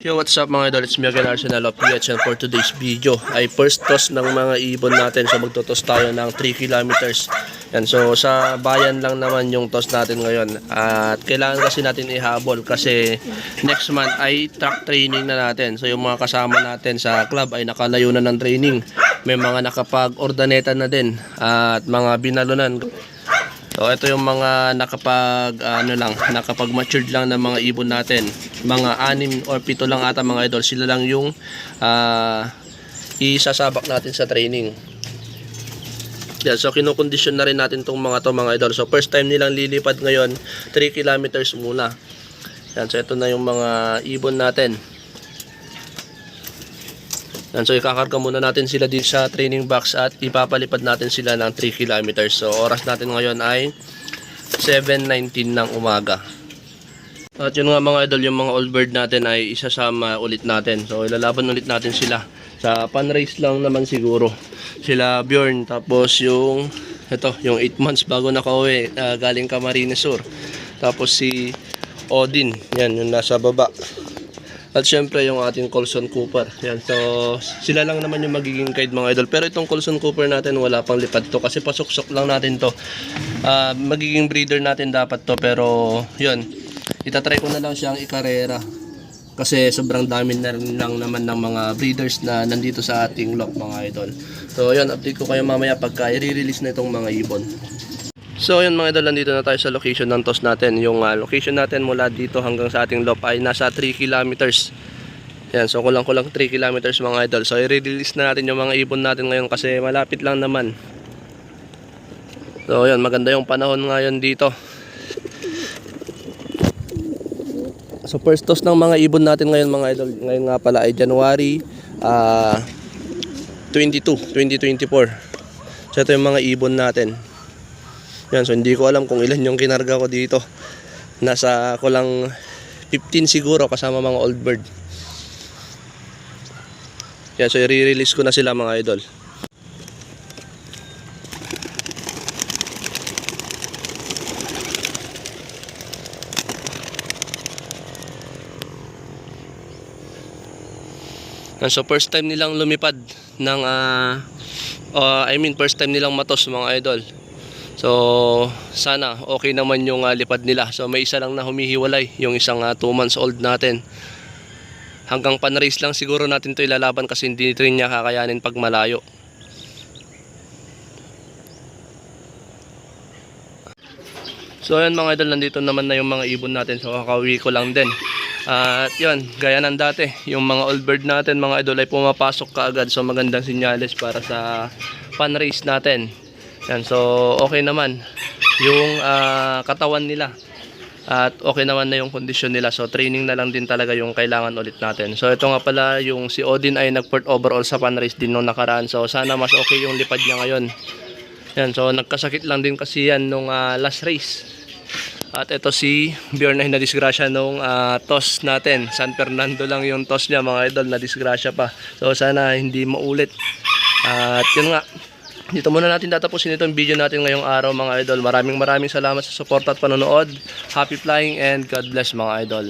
Yo, what's up mga idol? It's me again, Arsenal of PH, and for today's video ay first toss ng mga ibon natin. So magtotoss tayo ng 3 kilometers. Yan, so sa bayan lang naman yung toss natin ngayon. At kailangan kasi natin ihabol kasi next month ay track training na natin. So yung mga kasama natin sa club ay nakalayo na ng training. May mga nakapag-ordaneta na din at mga binalunan. So ito yung mga nakapag-matured lang ng mga ibon natin. Mga 6 or 7 lang ata mga idol. Sila lang yung isasabak natin sa training. Yan, so kinukondisyon na rin natin tong mga idol. So first time nilang lilipad ngayon, 3 kilometers muna. Yan, so ito na yung mga ibon natin. Yan, so ikakarga muna natin sila din sa training box at ipapalipad natin sila ng 3 kilometers. So oras natin ngayon ay 7:19 ng umaga. At yun nga mga idol, yung mga old bird natin ay isasama ulit natin. So ilalaban ulit natin sila. Sa pan-race lang naman siguro. Sila Bjorn, tapos yung 8 months bago nakauwi, galing Camarines Sur. Tapos si Odin, yan yung nasa baba. At syempre yung ating Colson Cooper. Yan, so sila lang naman yung magiging guide mga idol. Pero itong Colson Cooper natin wala pang lipad to kasi pasuksok lang natin to. Magiging breeder natin dapat to, pero yun, itatry ko na lang siyang ikarera. Kasi sobrang dami na rin lang naman ng mga breeders na nandito sa ating lock mga idol. So yun, update ko kayo mamaya pagka i-release na itong mga ibon. So yun mga idol, nandito na tayo sa location ng toss natin. Yung location natin mula dito hanggang sa ating loop ay nasa 3 kilometers. Yan, so kulang-kulang 3 kilometers mga idol. So i-release na natin yung mga ibon natin ngayon kasi malapit lang naman. So yun, maganda yung panahon ngayon dito. So first toss ng mga ibon natin ngayon mga idol. Ngayon nga pala ay January 22, 2024. So ito yung mga ibon natin. Yan, so hindi ko alam kung ilan yung kinarga ko dito. Nasa kulang 15 siguro kasama mga old bird. Yan, so i-release ko na sila mga idol. Yan, so first time nilang lumipad ng first time nilang matos mga idol. So sana okay naman yung lipad nila. So may isa lang na humihiwalay, yung isang 2 months old natin. Hanggang pan-race lang siguro natin to ilalaban kasi hindi rin niya kakayanin pag malayo. So ayan mga idol, nandito naman na yung mga ibon natin. So kakauwi ko lang din. At yun, gaya ng dati, yung mga old bird natin mga idol ay pumapasok kaagad. So magandang sinyales para sa pan-race natin. Yan, so okay naman yung katawan nila at okay naman na yung kondisyon nila. So training na lang din talaga yung kailangan ulit natin. So ito nga pala, yung si Odin ay nag-port overall sa pan-race din nung nakaraan. So sana mas okay yung lipad niya ngayon. Yan, so nagkasakit lang din kasi yan nung last race. At ito si Bjorn na nadisgrasya nung toss natin. San Fernando lang yung toss niya mga idol, nadisgrasya pa. So sana hindi maulit. At yun nga, dito muna natin tatapusin itong video natin ngayong araw mga idol. Maraming salamat sa support at panonood. Happy flying and God bless mga idol.